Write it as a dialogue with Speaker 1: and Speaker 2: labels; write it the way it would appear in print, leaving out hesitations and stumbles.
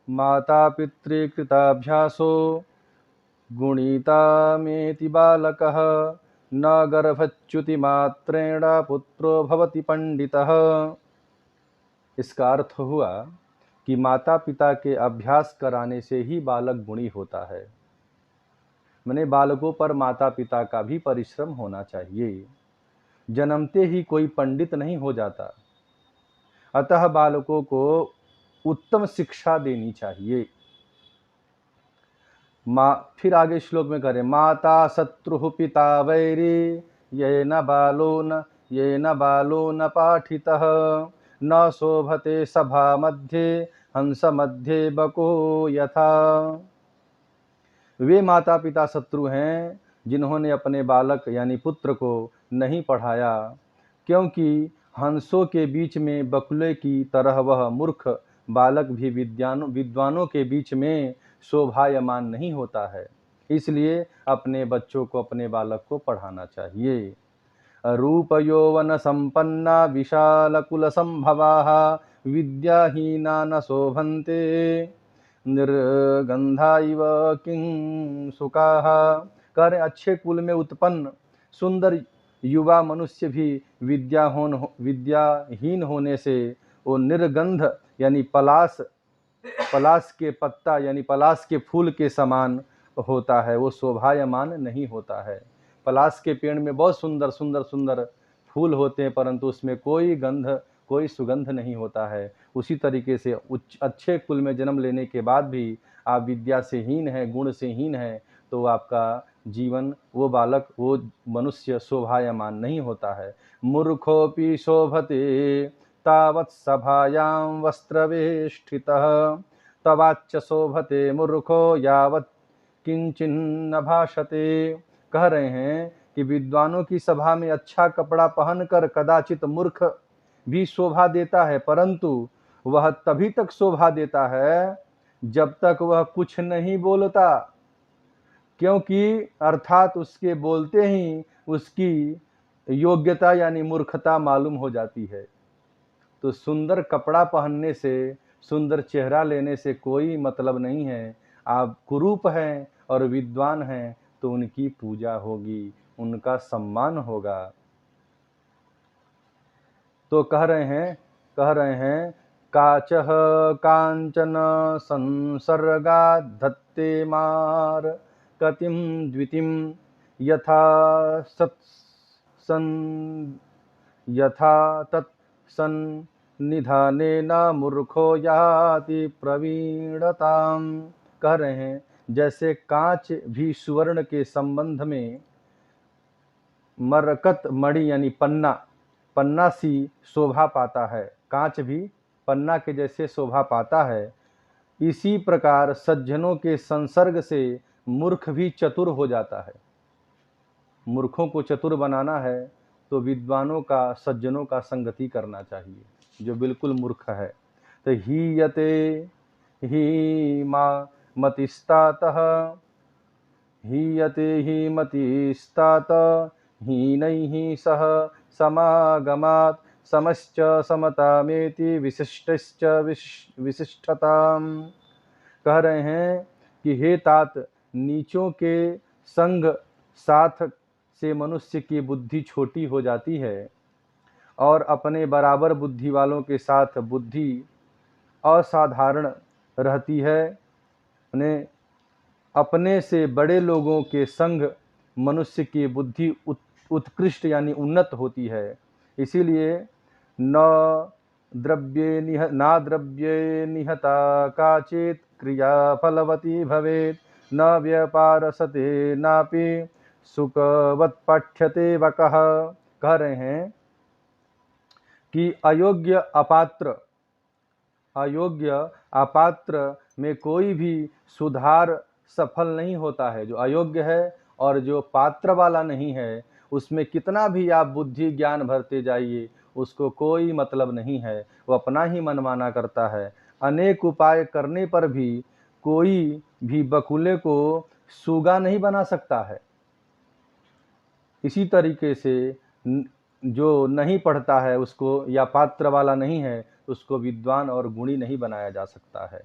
Speaker 1: माता पितृकृताभ्यासो गुणितामेति बालकः न गर्भच्युतिमात्रेण पुत्रो भवति पंडितः। इसका अर्थ हुआ कि माता पिता के अभ्यास कराने से ही बालक गुणी होता है। माने बालकों पर माता पिता का भी परिश्रम होना चाहिए। जन्मते ही कोई पंडित नहीं हो जाता, अतः बालकों को उत्तम शिक्षा देनी चाहिए। फिर आगे श्लोक में करें, माता शत्रु पिता वैरी ये न बालो न पाठितः न शोभते सभा मध्ये हंस मध्ये बको यथा। वे माता पिता शत्रु हैं जिन्होंने अपने बालक यानी पुत्र को नहीं पढ़ाया, क्योंकि हंसों के बीच में बकुले की तरह वह मूर्ख बालक भी विद्वानों के बीच में शोभायमान नहीं होता है। इसलिए अपने बच्चों को, अपने बालक को पढ़ाना चाहिए। रूप यौवन संपन्ना विशाल कुल संभवाः विद्याहीना न शोभन्ते निर्गंधा इव किं सुकाः। कह रहे अच्छे कुल में उत्पन्न सुंदर युवा मनुष्य भी विद्याहीन होने से वो निर्गंध यानी पलाश के पत्ता यानी पलाश के फूल के समान होता है, वो शोभायमान नहीं होता है। पलाश के पेड़ में बहुत सुंदर सुंदर सुंदर फूल होते हैं, परंतु उसमें कोई सुगंध नहीं होता है। उसी तरीके से अच्छे कुल में जन्म लेने के बाद भी आप विद्या से हीन है, गुण से हीन है, तो आपका जीवन, वो बालक, वो मनुष्य शोभायमान नहीं होता है। मूर्खोपि शोभते तावत् सभायां वस्त्रवेष्टितः तवाच्च शोभते मूर्खो यावत् किंचिन्न भाषते। कह रहे हैं कि विद्वानों की सभा में अच्छा कपड़ा पहनकर कदाचित मूर्ख भी शोभा देता है, परंतु वह तभी तक शोभा देता है जब तक वह कुछ नहीं बोलता, क्योंकि अर्थात उसके बोलते ही उसकी योग्यता यानी मूर्खता मालूम हो जाती है। तो सुंदर कपड़ा पहनने से, सुंदर चेहरा लेने से कोई मतलब नहीं है। आप कुरूप हैं और विद्वान हैं तो उनकी पूजा होगी, उनका सम्मान होगा। तो कह रहे हैं काचः कांचन संसर्गा धत्ते मार कतिम द्वितिम यथा तत् सन्निधानेन मूर्खो याति प्रवीणताम। कह रहे हैं जैसे कांच भी सुवर्ण के संबंध में मरकत मणि यानी पन्ना सी शोभा पाता है, कांच भी पन्ना के जैसे शोभा पाता है, इसी प्रकार सज्जनों के संसर्ग से मूर्ख भी चतुर हो जाता है। मूर्खों को चतुर बनाना है तो विद्वानों का, सज्जनों का संगति करना चाहिए। जो बिल्कुल मूर्ख है तो हीयते ही मतिस्तात हीनैः सह समागमात् समश्च समतामेति विशिष्टश्च विशिष्टताम्। कह रहे हैं कि हे तात, नीचों के संग साथ से मनुष्य की बुद्धि छोटी हो जाती है और अपने बराबर बुद्धि वालों के साथ बुद्धि असाधारण रहती है। अपने से बड़े लोगों के संग मनुष्य की बुद्धि उत्कृष्ट यानी उन्नत होती है। इसीलिए न द्रव्ये निहता काचित क्रिया फलवती भवेत् न व्यपारसते नापि सुखवत् पाठ्यते वकः। कह रहे हैं कि अयोग्य अपात्र में कोई भी सुधार सफल नहीं होता है। जो अयोग्य है और जो पात्र वाला नहीं है, उसमें कितना भी आप बुद्धि ज्ञान भरते जाइए, उसको कोई मतलब नहीं है, वो अपना ही मनमाना करता है। अनेक उपाय करने पर भी कोई भी बकुले को सूगा नहीं बना सकता है। इसी तरीके से जो नहीं पढ़ता है उसको, या पात्र वाला नहीं है, उसको विद्वान और गुणी नहीं बनाया जा सकता है।